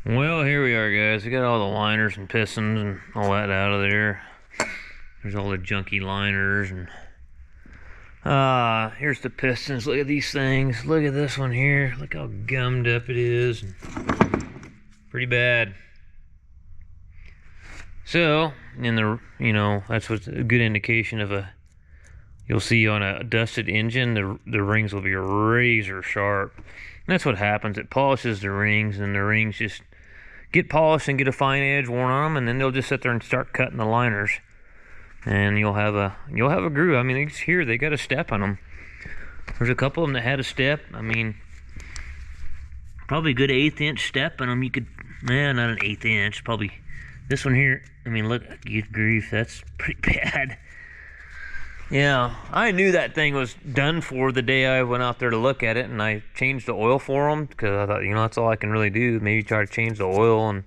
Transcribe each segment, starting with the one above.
Well, here we are, guys. We got all the liners and pistons and all that out of there. There's all the junky liners and here's the pistons. Look at these things. Look at this one here. Look how gummed up it is. Pretty bad. So, that's what's a good indication of you'll see on a dusted engine, the rings will be razor sharp. And that's what happens. It polishes the rings, and the rings just get polished and get a fine edge worn on them, and then they'll just sit there and start cutting the liners, and you'll have a groove. I mean, here they got a step on them. There's a couple of them that had a step. I mean, probably a good 1/8 inch step in them. You could, not an 1/8 inch, probably this one here. I mean, look, good grief, that's pretty bad. Yeah, I knew that thing was done for the day I went out there to look at it, and I changed the oil for them because I thought, that's all I can really do. Maybe try to change the oil and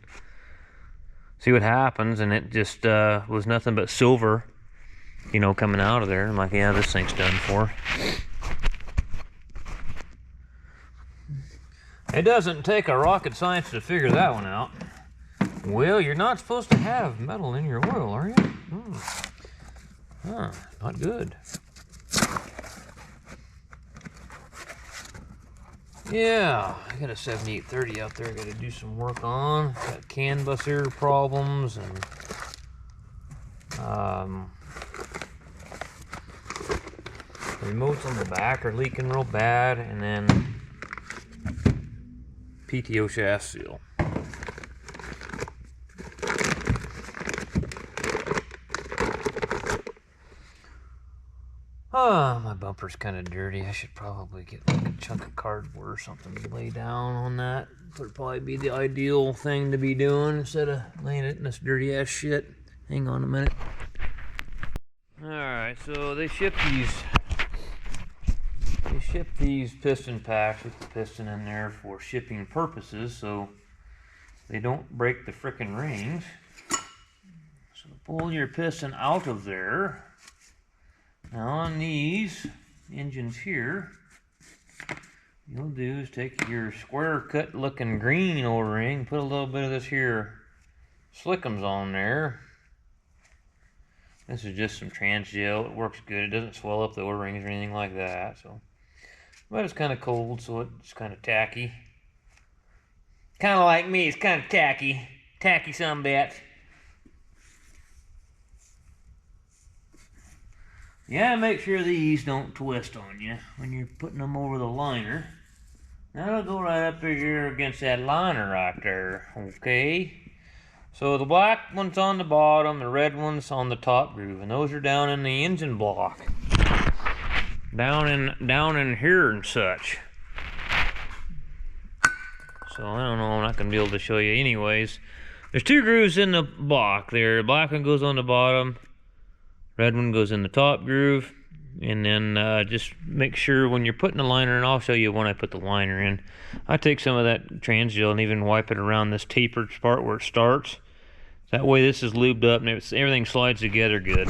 see what happens. And it just was nothing but silver, coming out of there. I'm like, yeah, this thing's done for. It doesn't take a rocket science to figure that one out. Well, you're not supposed to have metal in your oil, are you? Huh, not good. Yeah, I got a 7830 out there I got to do some work on. Got CAN bus error problems, and remotes on the back are leaking real bad, and then PTO shaft seal. Oh, my bumper's kind of dirty. I should probably get like a chunk of cardboard or something to lay down on that. Would probably be the ideal thing to be doing instead of laying it in this dirty ass shit. Hang on a minute. Alright, so they ship these piston packs with the piston in there for shipping purposes, so they don't break the frickin' rings. So pull your piston out of there. Now on these engines here, you'll do is take your square cut looking green O-ring, put a little bit of this here slickums on there. This is just some trans gel. It works good. It doesn't swell up the O-rings or anything like that. But it's kind of cold, so it's kind of tacky. Kind of like me, it's kind of tacky. Tacky sumbats. Yeah, make sure these don't twist on you when you're putting them over the liner. That'll go right up here against that liner right there, okay? So the black one's on the bottom, the red one's on the top groove, and those are down in the engine block. Down in here and such. So I don't know, I'm not gonna be able to show you anyways. There's 2 grooves in the block there. The black one goes on the bottom. Red one goes in the top groove, and then just make sure when you're putting the liner in, I'll show you when I put the liner in. I take some of that trans gel and even wipe it around this tapered part where it starts. That way this is lubed up and everything slides together good.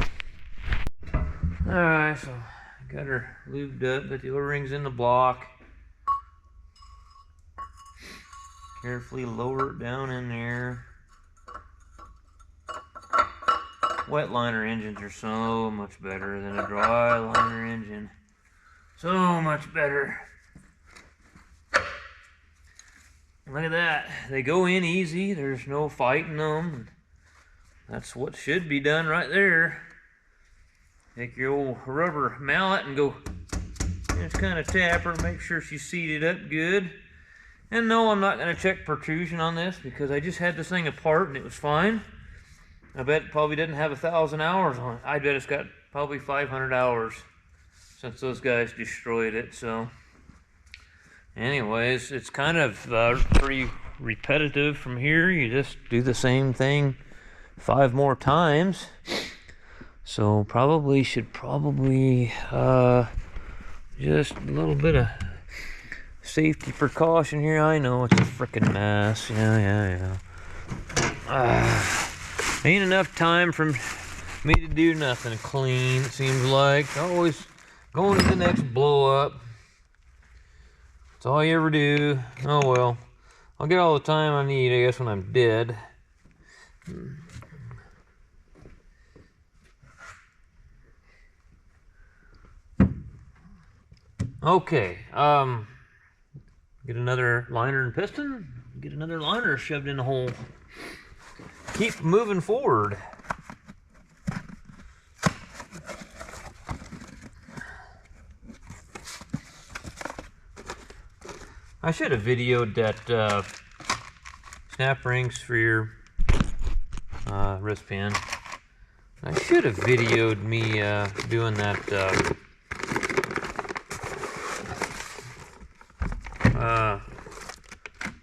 Alright, so I got her lubed up, got the O-rings in the block. Carefully lower it down in there. Wet liner engines are so much better than a dry liner engine. So much better. Look at that. They go in easy. There's no fighting them. That's what should be done right there. Take your old rubber mallet and go just kind of tap her, make sure she's seated up good. And no, I'm not going to check protrusion on this because I just had this thing apart and it was fine. I bet it probably didn't have 1,000 hours on it. I bet it's got probably 500 hours since those guys destroyed it. So anyways, it's kind of pretty repetitive from here. You just do the same thing 5 more times. So should probably just a little bit of safety precaution here. I know it's a frickin' mess. Yeah. Ain't enough time for me to do nothing clean, it seems like. Always going to the next blow up. That's all you ever do. Oh well. I'll get all the time I need, I guess, when I'm dead. Okay, get another liner and piston, get another liner shoved in the hole. Keep moving forward. I should have videoed that snap rings for your wrist pin. I should have videoed me doing that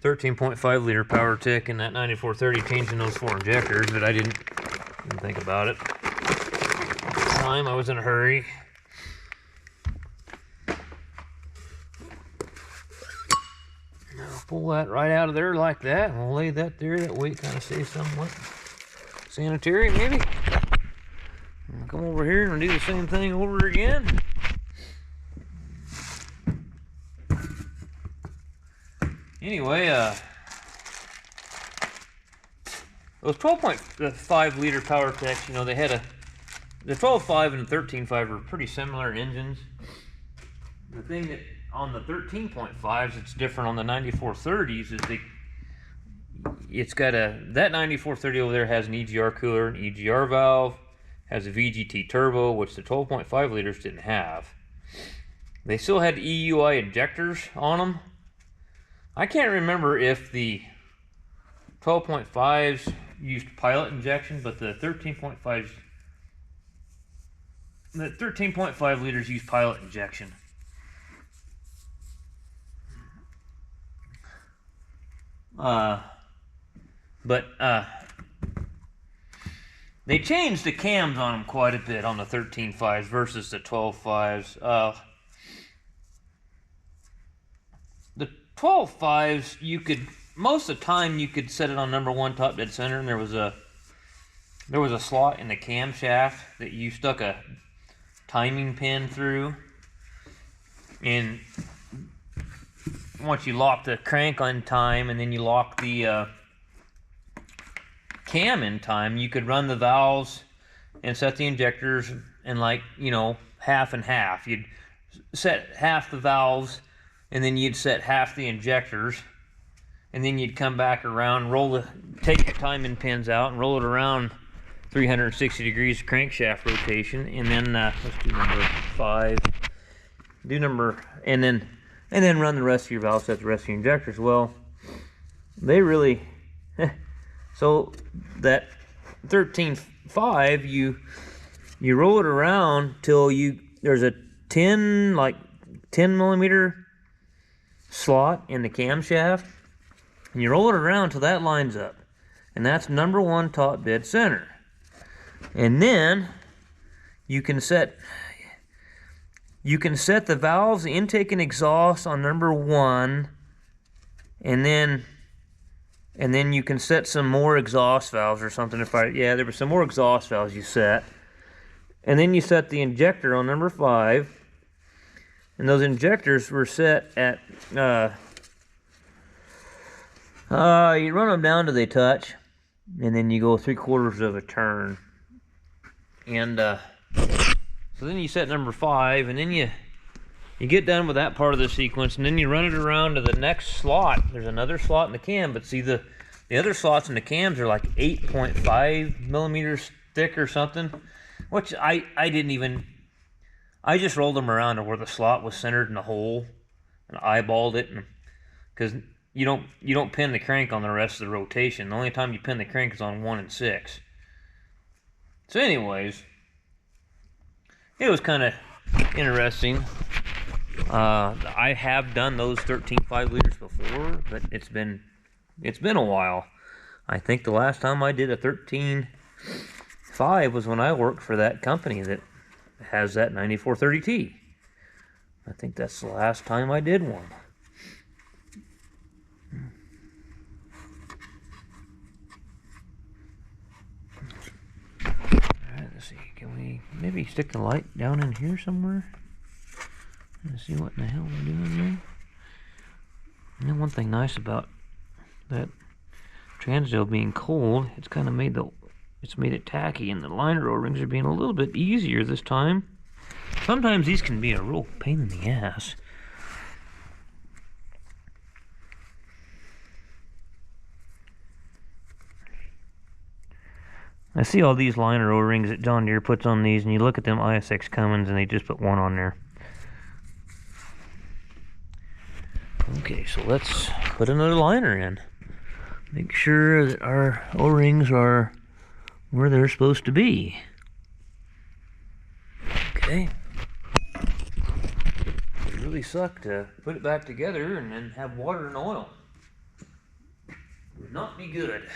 13.5 liter power tick and that 9430, changing those 4 injectors, but I didn't think about it. Time I was in a hurry. I'll pull that right out of there like that, and we'll lay that there. That weight kind of stays somewhat sanitary, maybe. I'll come over here and do the same thing over again. Anyway, those 12.5 liter power techs, you know, they had the 12.5 and the 13.5 were pretty similar engines. The thing that on the 13.5s, it's different on the 9430s, is it's got that 9430 over there has an EGR cooler, an EGR valve, has a VGT turbo, which the 12.5 liters didn't have. They still had EUI injectors on them. I can't remember if the 12.5s used pilot injection, but the 13.5s, the 13.5 liters used pilot injection. They changed the cams on them quite a bit on the 13.5s versus the 12.5s. The 12.5s, you could, most of the time you could set it on number 1 top dead center, and there was a slot in the camshaft that you stuck a timing pin through, and once you lock the crank on time and then you lock the cam in time, you could run the valves and set the injectors in, like, you know, half and half. You'd set half the valves and then you'd set half the injectors, and then you'd come back around, take the timing pins out and roll it around 360 degrees crankshaft rotation, and then let's do number 5. And then run the rest of your valves, set the rest of your injectors. Well, they really so that 13.5, you roll it around till there's a 10 millimeter slot in the camshaft, and you roll it around till that lines up, and that's number 1 top dead center. And then you can set the valves, the intake and exhaust on number 1, and then you can set some more exhaust valves or something. There were some more exhaust valves you set, and then you set the injector on number 5. And those injectors were set at, you run them down till they touch, and then you go 3/4 of a turn. And so then you set number 5, and then you get done with that part of the sequence, and then you run it around to the next slot. There's another slot in the cam, but see, the other slots in the cams are like 8.5 millimeters thick or something, which I just rolled them around to where the slot was centered in the hole and eyeballed it, because you don't pin the crank on the rest of the rotation. The only time you pin the crank is on 1 and 6. So anyways, it was kind of interesting. I have done those 13.5 liters before, but it's been a while. I think the last time I did a 13.5 was when I worked for that company that has that 9430T. I think that's the last time I did one. Alright, let's see. Can we maybe stick the light down in here somewhere? Let's see what in the hell we're doing there. And then one thing nice about that transdale being cold, it's kind of made it tacky, and the liner O-rings are being a little bit easier this time. Sometimes these can be a real pain in the ass. I see all these liner O-rings that John Deere puts on these, and you look at them ISX Cummins, and they just put one on there. Okay, so let's put another liner in. Make sure that our O-rings are where they're supposed to be. Okay. It really sucked to put it back together and then have water and oil. Would not be good.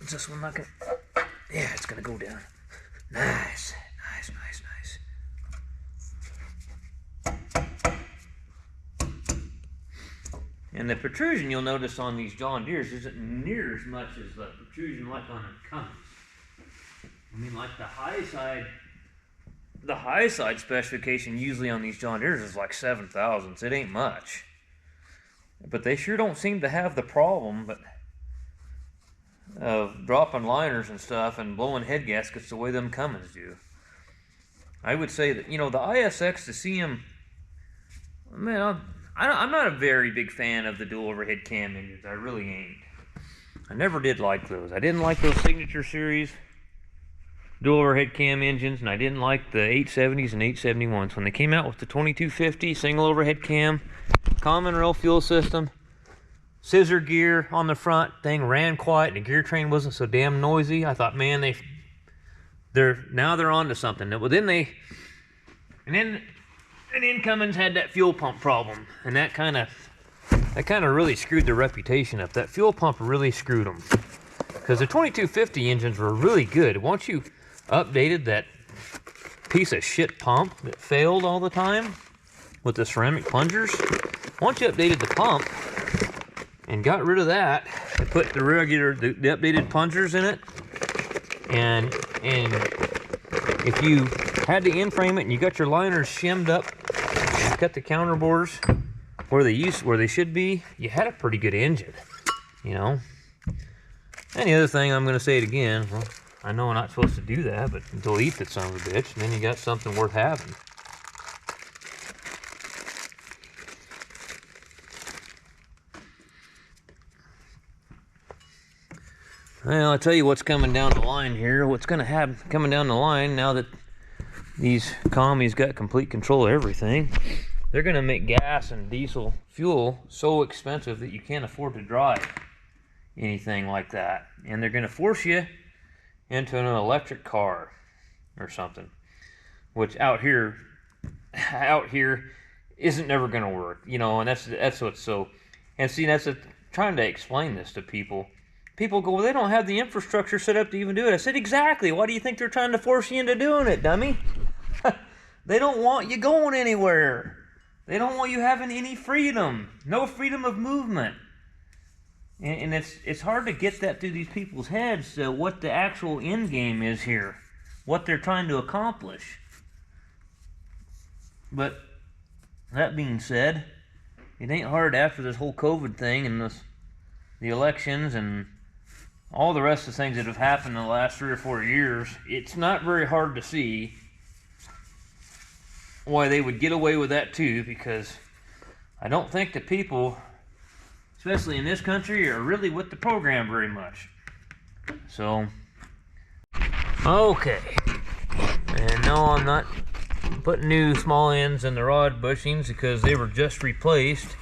Is this one not gonna? Yeah, it's gonna go down. Nice, nice, nice, nice. And the protrusion you'll notice on these John Deeres isn't near as much as the protrusion like on a Cummins. I mean, like the high side specification usually on these John Deeres is like 7 thousandths. It ain't much. But they sure don't seem to have the problem of dropping liners and stuff and blowing head gaskets the way them Cummins do. I would say that, you know, the ISX, to see them, man, I'm not a very big fan of the dual overhead cam engines. I really ain't. I never did like those. I didn't like those Signature Series dual overhead cam engines, and I didn't like the 870s and 871s. When they came out with the 2250 single overhead cam, common rail fuel system, scissor gear on the front, thing ran quiet, and the gear train wasn't so damn noisy. I thought, man, they're on to something. Well, then Cummins had that fuel pump problem, and that kind of really screwed their reputation up. That fuel pump really screwed them, because the 2250 engines were really good. Once you updated that piece of shit pump that failed all the time with the ceramic plungers, once you updated the pump and got rid of that and put the updated plungers in it, and if you had to in-frame it and you got your liners shimmed up, cut the counter bores where they should be, you had a pretty good engine, you know. And the other thing, I'm going to say it again, well, I know I'm not supposed to do that, but delete that son of a bitch, and then you got something worth having. Well, I'll tell you what's coming down the line here. What's going to happen coming down the line now that these commies got complete control of everything. They're going to make gas and diesel fuel so expensive that you can't afford to drive anything like that. And they're going to force you into an electric car or something, which out here isn't never going to work, you know. And that's what's so. And see, trying to explain this to people. People go, well, they don't have the infrastructure set up to even do it. I said, exactly. Why do you think they're trying to force you into doing it, dummy? They don't want you going anywhere. They don't want you having any freedom. No freedom of movement. And it's hard to get that through these people's heads, what the actual end game is here. What they're trying to accomplish. But that being said, it ain't hard after this whole COVID thing and the elections and all the rest of the things that have happened in the last 3 or 4 years. It's not very hard to see why they would get away with that too, because I don't think the people, especially in this country, are really with the program very much. So, okay. And no, I'm not putting new small ends in the rod bushings because they were just replaced.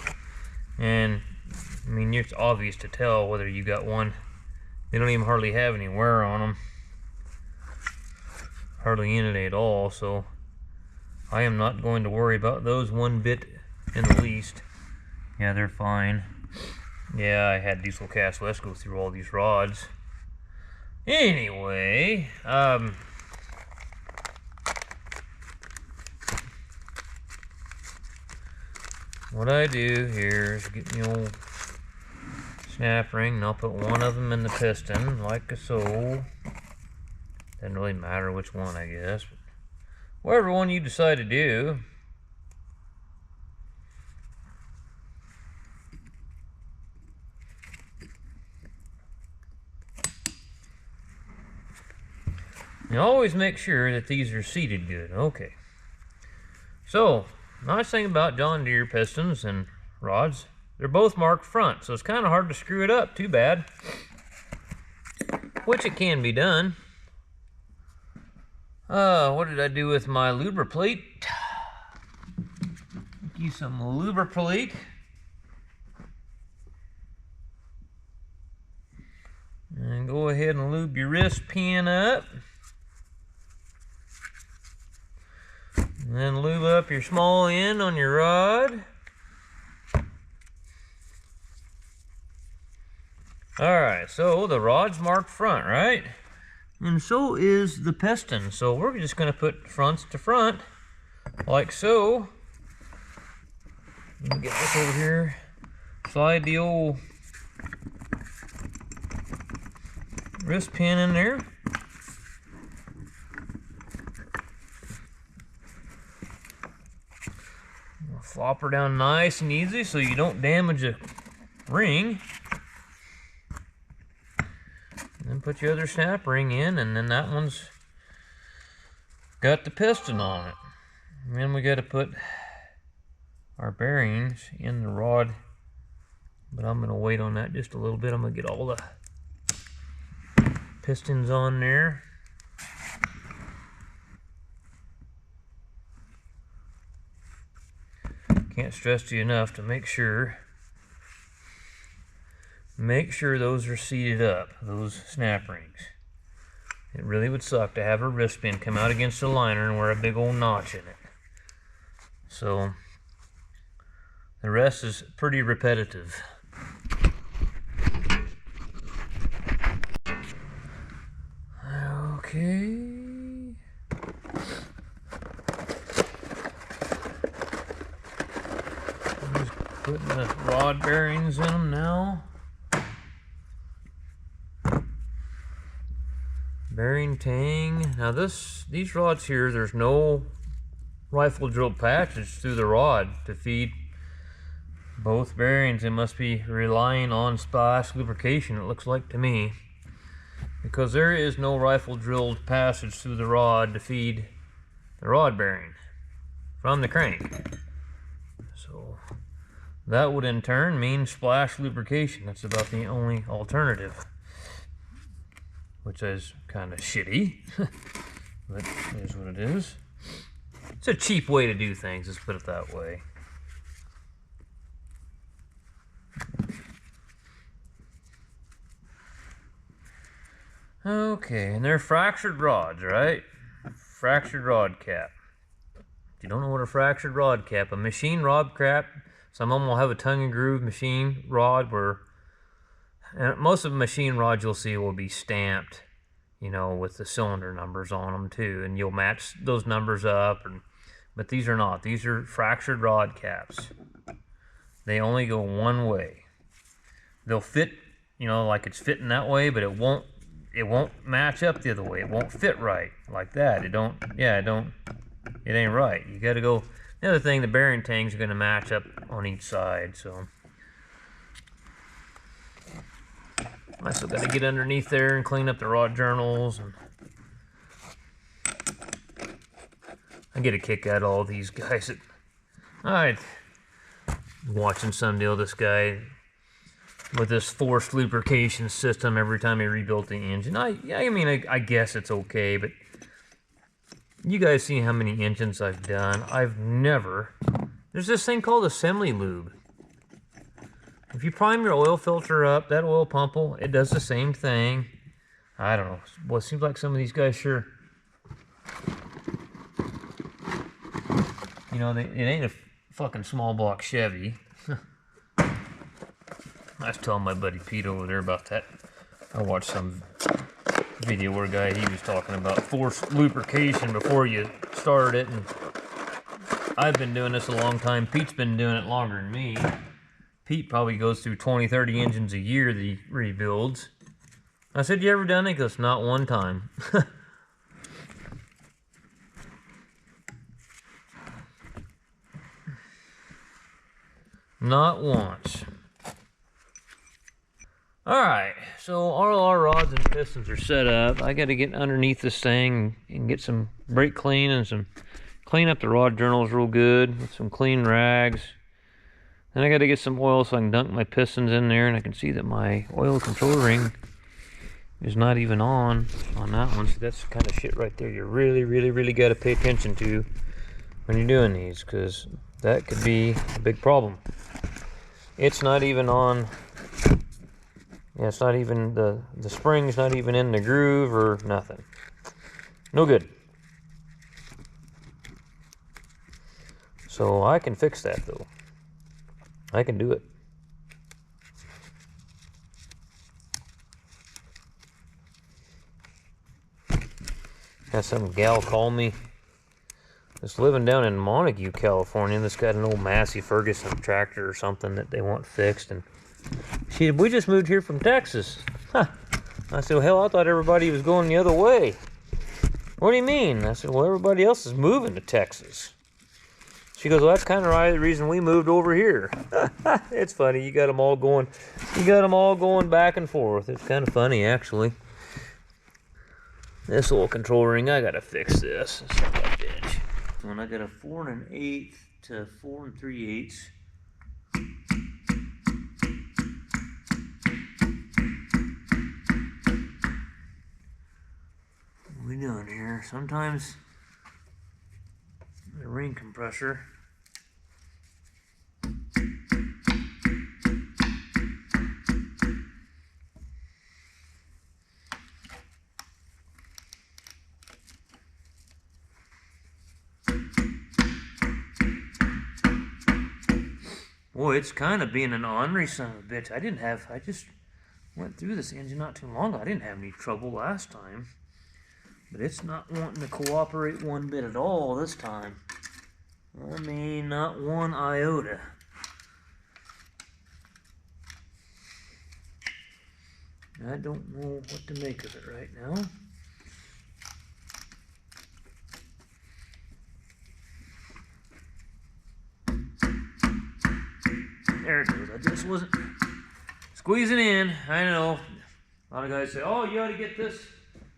And I mean, it's obvious to tell whether you got one. They don't even hardly have any wear on them. Hardly any at all, so I am not going to worry about those one bit in the least. Yeah, they're fine. Yeah, I had Diesel Cast West go through all these rods. Anyway, what I do here is get the old snap ring, and I'll put one of them in the piston, like so. Doesn't really matter which one, I guess. But whatever one you decide to do. You always make sure that these are seated good. Okay. So, nice thing about John Deere pistons and rods, they're both marked front, so it's kind of hard to screw it up too bad. Which it can be done. What did I do with my lubriplate? Use some lubriplate. And go ahead and lube your wrist pin up. And then lube up your small end on your rod. Alright, so the rod's marked front, right? And so is the piston. So we're just going to put fronts to front, like so. Let me get this over here. Slide the old wrist pin in there. Flop her down nice and easy so you don't damage the ring. And then put your other snap ring in, and then that one's got the piston on it. And then we got to put our bearings in the rod, but I'm going to wait on that just a little bit. I'm going to get all the pistons on there. Can't stress to you enough to make sure those are seated up, those snap rings. It really would suck to have a wrist pin come out against the liner and wear a big old notch in it. So the rest is pretty repetitive. Okay. Putting the rod bearings in them now. Bearing tang. Now these rods here, there's no rifle drilled passage through the rod to feed both bearings. It must be relying on splash lubrication, it looks like to me, because there is no rifle drilled passage through the rod to feed the rod bearing from the crank. So that would in turn mean splash lubrication. That's about the only alternative, which is kind of shitty, but it is what it is. It's a cheap way to do things, let's put it that way. Okay, and they're fractured rods, right? Fractured rod cap. If you don't know what a fractured rod cap, a machine rod cap, some of them will have a tongue and groove machine rod where, and most of the machine rods you'll see will be stamped, you know, with the cylinder numbers on them too, and you'll match those numbers up. But these are not. These are fractured rod caps. They only go one way. They'll fit, you know, like it's fitting that way, but it won't match up the other way. It won't fit right like that. It ain't right. You got to go. The other thing, the bearing tangs are going to match up on each side, so I still got to get underneath there and clean up the rod journals. And I get a kick out of all these guys. I'm watching some deal, this guy with this forced lubrication system every time he rebuilt the engine. I mean, I guess it's okay, but you guys see how many engines I've done. There's this thing called assembly lube. If you prime your oil filter up, that oil pump, it does the same thing. I don't know. Well, it seems like some of these guys sure, you know, it ain't a fucking small block Chevy. I was telling my buddy Pete over there about that. I watched some video where a guy, he was talking about forced lubrication before you start it, and I've been doing this a long time. Pete's been doing it longer than me, Pete probably goes through 20, 30 engines a year that he rebuilds. I said, you ever done it? He goes, not one time. Not once. Alright, so all our rods and pistons are set up. I got to get underneath this thing and get some brake clean and clean up the rod journals real good with some clean rags. Then I got to get some oil so I can dunk my pistons in there, and I can see that my oil control ring is not even on that one. So that's kind of shit right there you really got to pay attention to when you're doing these, because that could be a big problem. It's not even on. Yeah, it's not even, the spring's not even in the groove or nothing. No good. So I can fix that though. I can do it. Had some gal call me. It's living down in Montague, California. That's got an old Massey Ferguson tractor or something that they want fixed, and she said, we just moved here from Texas. Huh. I said, well, hell, I thought everybody was going the other way. What do you mean? I said, well, everybody else is moving to Texas. She goes, well, that's kind of the reason we moved over here. It's funny, you got them all going back and forth. It's kind of funny, actually. This oil control ring, I gotta fix this. When I got a 4 1/8 to 4 3/8. What are we doing here? Sometimes the ring compressor boy, it's kind of being an ornery son of a bitch. I just went through this engine not too long ago. I didn't have any trouble last time. But it's not wanting to cooperate one bit at all this time. I mean, not one iota. I don't know what to make of it right now. There it goes. I just wasn't squeezing in. I know. A lot of guys say, oh, you ought to get this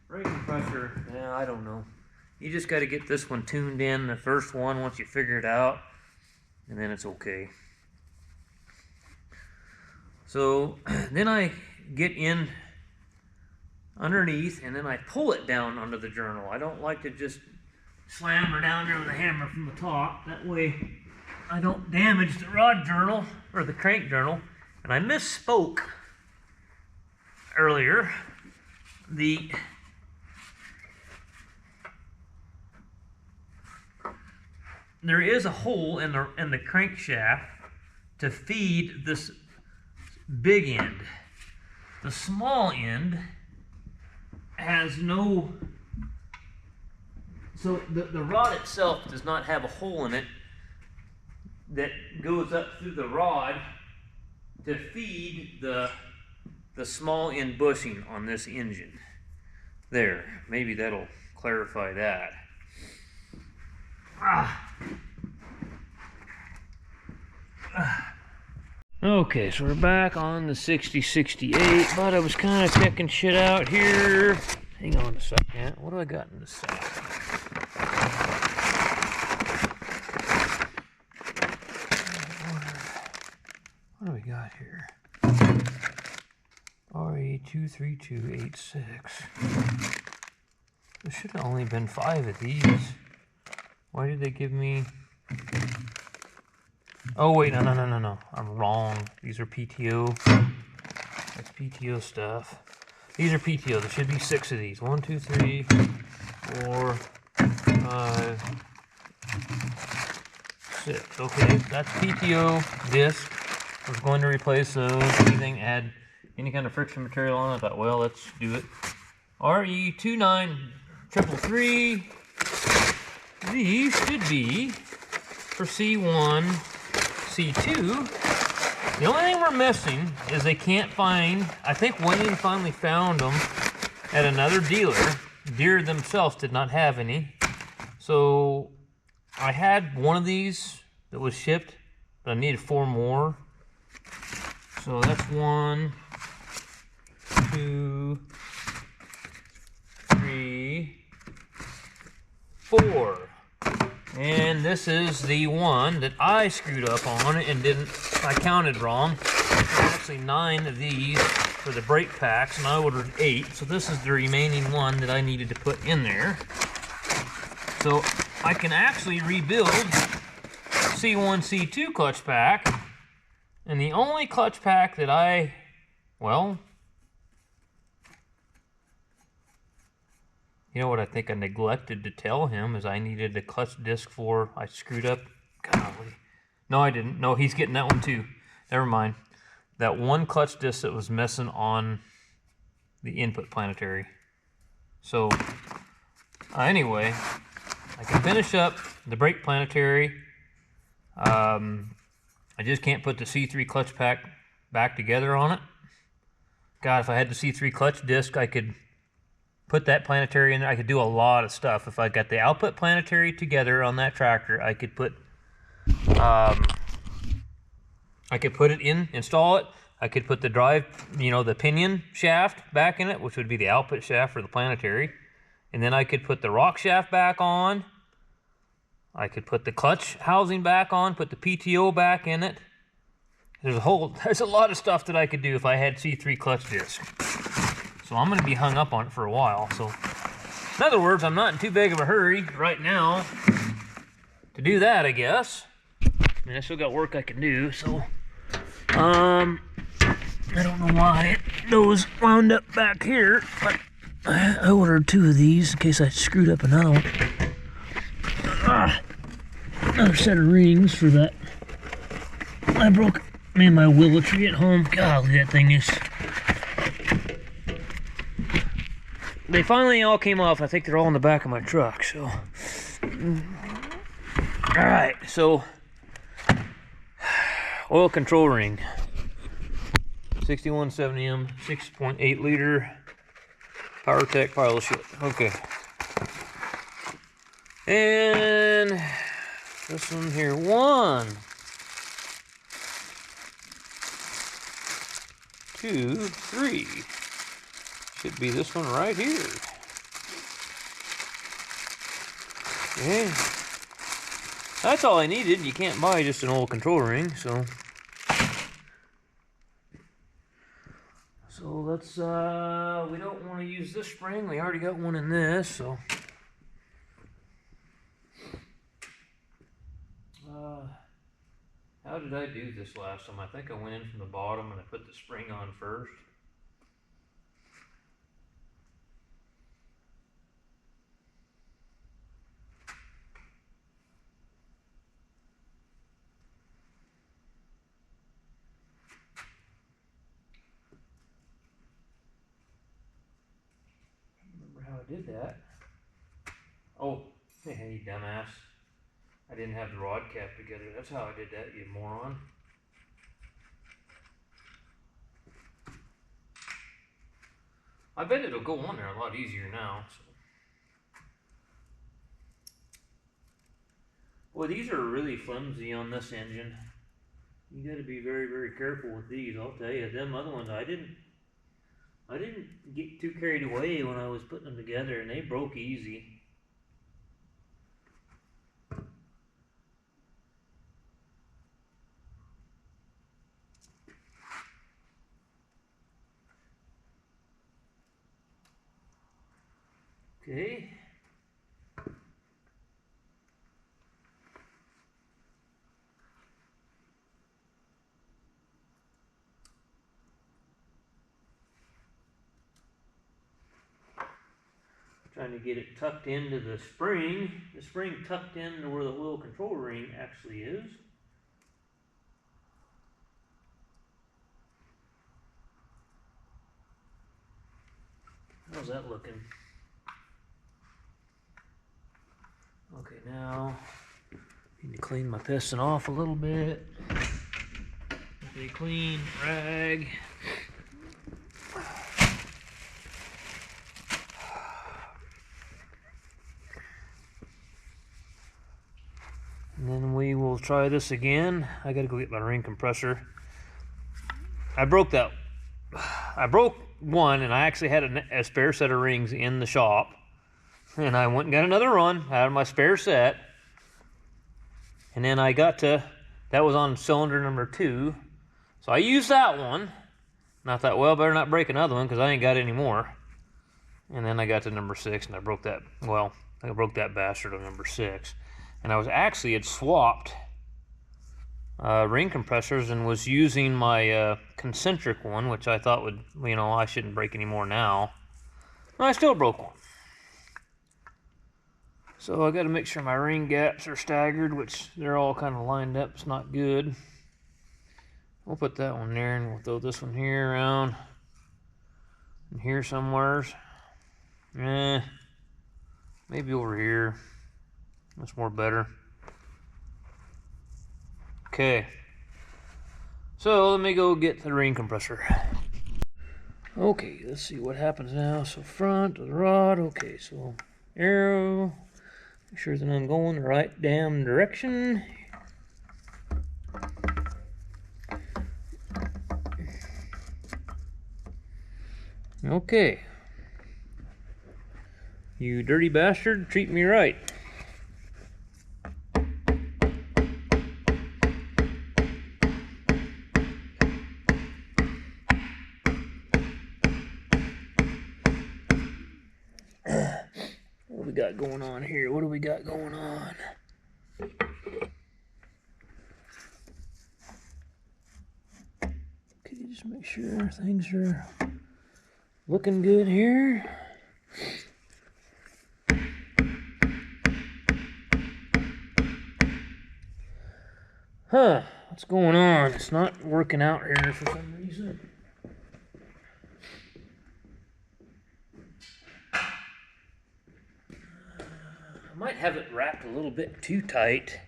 brake compressor. Yeah, I don't know. You just got to get this one tuned in, the first one, once you figure it out, and then it's okay. So then I get in underneath, and then I pull it down under the journal. I don't like to just slam her down there with a hammer from the top. That way I don't damage the rod journal or the crank journal. And I misspoke earlier. There is a hole in the crankshaft to feed this big end. The small end has no, so the rod itself does not have a hole in it that goes up through the rod to feed the small end bushing on this engine. There, maybe that'll clarify that. Okay, so we're back on the 6068, but I was kind of checking shit out here. Hang on a second. What do I got in the sack? What do we got here? RE23286. There should have only been 5 of these. Why did they give me... Oh, wait, no. I'm wrong. These are PTO. That's PTO stuff. These are PTO. There should be 6 of these. 1, 2, 3, 4, 5, 6. Okay, that's PTO disc. I was going to replace those. Anything, add any kind of friction material on it. I thought, well, let's do it. RE29333. These should be for C1, C2, The only thing we're missing is they can't find, I think Wayne finally found them at another dealer. Deere themselves did not have any. So I had one of these that was shipped, but I needed 4 more. So that's 1, 2, 3, 4. And this is the one that I screwed up on and I counted wrong. There's actually 9 of these for the brake packs, and I ordered 8. So this is the remaining one that I needed to put in there. So I can actually rebuild C1, C2 clutch pack. And the only clutch pack that well, you know what I think I neglected to tell him is I needed a clutch disc for, I screwed up. Golly. No, I didn't. No, he's getting that one too. Never mind. That one clutch disc that was missing on the input planetary. So, anyway, I can finish up the brake planetary. I just can't put the C3 clutch pack back together on it. God, if I had the C3 clutch disc, I could put that planetary in there. I could do a lot of stuff. If I got the output planetary together on that tractor, I could put it in, install it. I could put the drive, the pinion shaft back in it, which would be the output shaft for the planetary. And then I could put the rock shaft back on. I could put the clutch housing back on, put the PTO back in it. There's a lot of stuff that I could do if I had C3 clutch disc. So I'm going to be hung up on it for a while. So, in other words, I'm not in too big of a hurry right now to do that, I guess. I mean, I still got work I can do, so I don't know why those wound up back here, but I ordered 2 of these in case I screwed up another one. Another set of rings for that. I broke my willow tree at home. Golly, that thing is... They finally all came off. I think they're all in the back of my truck, so... Alright, so... Oil control ring. 6170M, 6.8 liter. PowerTech pile of shit. Okay. And... this one here. 1, 2, 3. Should be this one right here. Okay. That's all I needed. You can't buy just an old control ring, so. So let's, we don't want to use this spring. We already got one in this, so. How did I do this last time? I think I went in from the bottom and I put the spring on first. Did that. Oh, hey, you dumbass. I didn't have the rod cap together. That's how I did that, you moron. I bet it'll go on there a lot easier now. So. Well, these are really flimsy on this engine. You got to be very, very careful with these. I'll tell you, them other ones, I didn't get too carried away when I was putting them together, and they broke easy. Okay. Trying to get it tucked into the spring tucked into where the little control ring actually is. How's that looking? Okay, now need to clean my piston off a little bit. The a clean rag. And then we will try this again. I gotta go get my ring compressor. I broke one, and I actually had a spare set of rings in the shop. And I went and got another run out of my spare set. And then I got to, that was on cylinder number 2. So I used that one. And I thought, well, better not break another one because I ain't got any more. And then I got to number 6 and I broke that, well, I broke that bastard on number 6. And I was actually had swapped ring compressors and was using my concentric one, which I thought would, you know, I shouldn't break any more now. Well, I still broke one. So I got to make sure my ring gaps are staggered, which they're all kind of lined up. It's not good. We'll put that one there, and we'll throw this one here around and here somewheres. Maybe over here. That's more better. Okay. So let me go get the ring compressor. Okay, let's see what happens now. So front of the rod. Okay, so arrow. Make sure that I'm going the right damn direction. Okay. You dirty bastard, treat me right. What do we got going on here? What do we got going on? Okay, just make sure things are looking good here. Huh, what's going on? It's not working out here for some reason. I might have it wrapped a little bit too tight.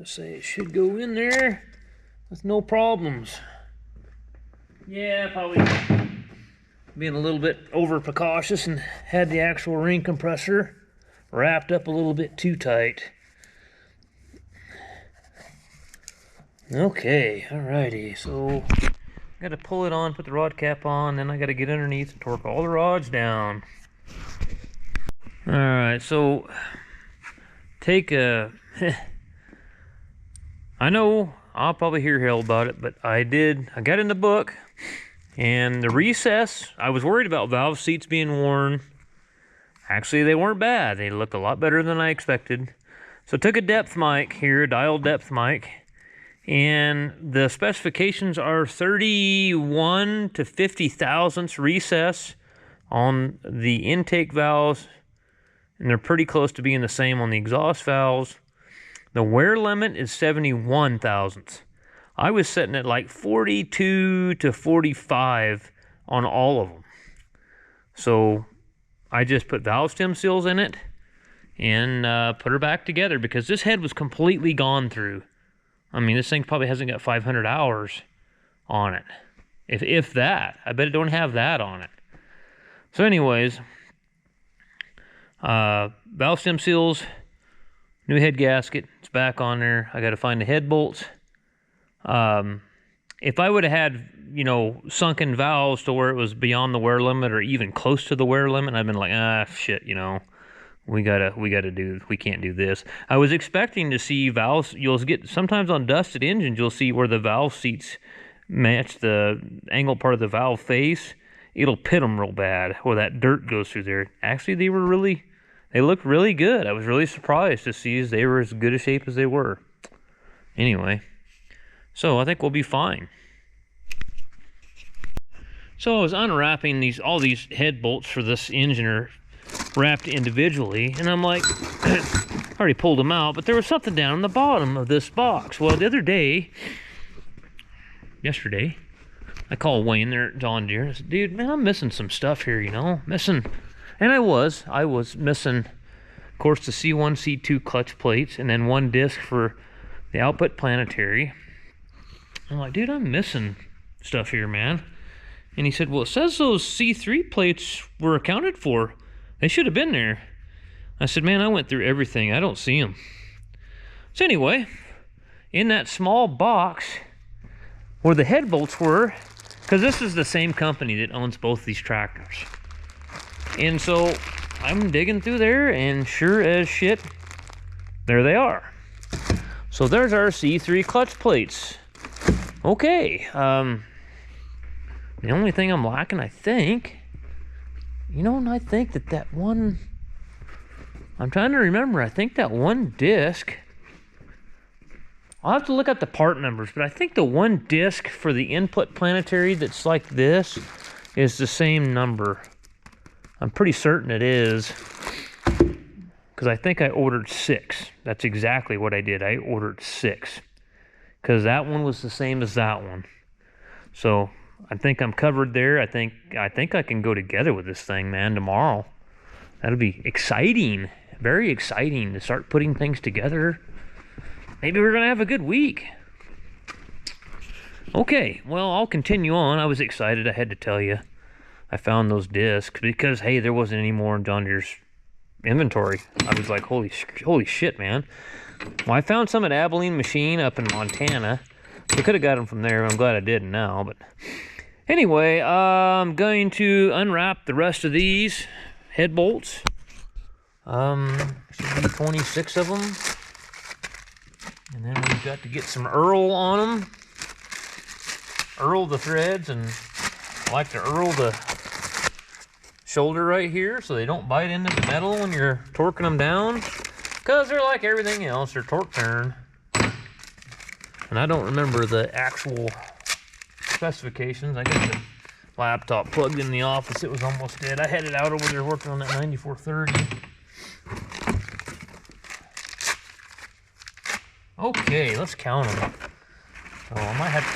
Say it should go in there with no problems. Yeah, probably being a little bit over precautious and had the actual ring compressor wrapped up a little bit too tight. Okay, alrighty, so I gotta pull it on, put the rod cap on, then I gotta get underneath and torque all the rods down. Alright, so take a I know I'll probably hear hell about it, but I got in the book, and the recess, I was worried about valve seats being worn. Actually, they weren't bad. They looked a lot better than I expected. So I took a depth mic here, a dial depth mic, and the specifications are 31 to 50 thousandths recess on the intake valves, and they're pretty close to being the same on the exhaust valves. The wear limit is 71 thousandths. I was setting at like 42 to 45 on all of them. So I just put valve stem seals in it and put her back together because this head was completely gone through. I mean, this thing probably hasn't got 500 hours on it. If that. I bet it don't have that on it. So anyways, valve stem seals, new head gasket, it's back on there. I got to find the head bolts. If I would have had, you know, sunken valves to where it was beyond the wear limit or even close to the wear limit, I've been like, shit, you know, we can't do this. I was expecting to see valves. You'll get sometimes on dusted engines, you'll see where the valve seats match the angle part of the valve face. It'll pit them real bad, where that dirt goes through there. Actually, they looked really good. I was really surprised to see they were as good a shape as they were. Anyway, so I think we'll be fine. So I was unwrapping all these head bolts for this engine are wrapped individually, and I'm like, already pulled them out, but there was something down in the bottom of this box. Well, the other day, yesterday, I called Wayne there at John Deere. I said, dude, man, I'm missing some stuff here, you know, missing. And I was missing, of course, the C1, C2 clutch plates, and then one disc for the output planetary. I'm like, dude, I'm missing stuff here, man. And he said, well, it says those C3 plates were accounted for. They should have been there. I said, man, I went through everything. I don't see them. So anyway, in that small box where the head bolts were, because this is the same company that owns both these tractors. And so I'm digging through there, and sure as shit, there they are. So there's our C3 clutch plates. Okay, the only thing I'm lacking, I think, you know, and I think that one, I'm trying to remember, I think that one disc, I'll have to look at the part numbers, but I think the one disc for the input planetary that's like this is the same number. I'm pretty certain it is, because I think I ordered 6. That's exactly what I did. I ordered 6, because that one was the same as that one. So I think I'm covered there. I think I can go together with this thing, man, tomorrow. That'll be exciting, very exciting to start putting things together. Maybe we're gonna have a good week. Okay, well, I'll continue on. I was excited, I had to tell you. I found those discs because, hey, there wasn't any more in John Deere's inventory. I was like, holy shit, man. Well, I found some at Abilene Machine up in Montana. I could have got them from there. I'm glad I didn't now, but anyway, I'm going to unwrap the rest of these head bolts. Should be 26 of them. And then we've got to get some Earl on them. Earl the threads, and I like to Earl the shoulder right here so they don't bite into the metal when you're torquing them down. Because they're like everything else, they're torque turn. And I don't remember the actual specifications. I got the laptop plugged in the office. It was almost dead. I had it out over there working on that 9430. Okay, let's count them. Oh, I might have to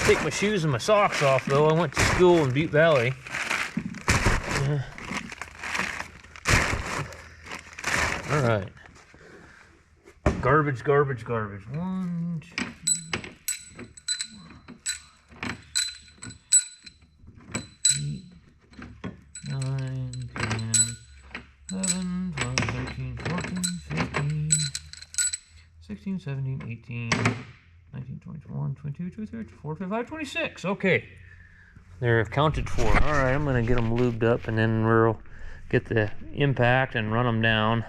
take my shoes and my socks off though. I went to school in Butte Valley. Yeah. All right. Garbage. 1, 2, 8, 9, 10, 11, 12, 13, 14, 15, 16, 17, 18, 19, 20, 21, 22, 23, 24, 25, 26. Okay. They're accounted for. All right, I'm going to get them lubed up, and then we'll get the impact and run them down.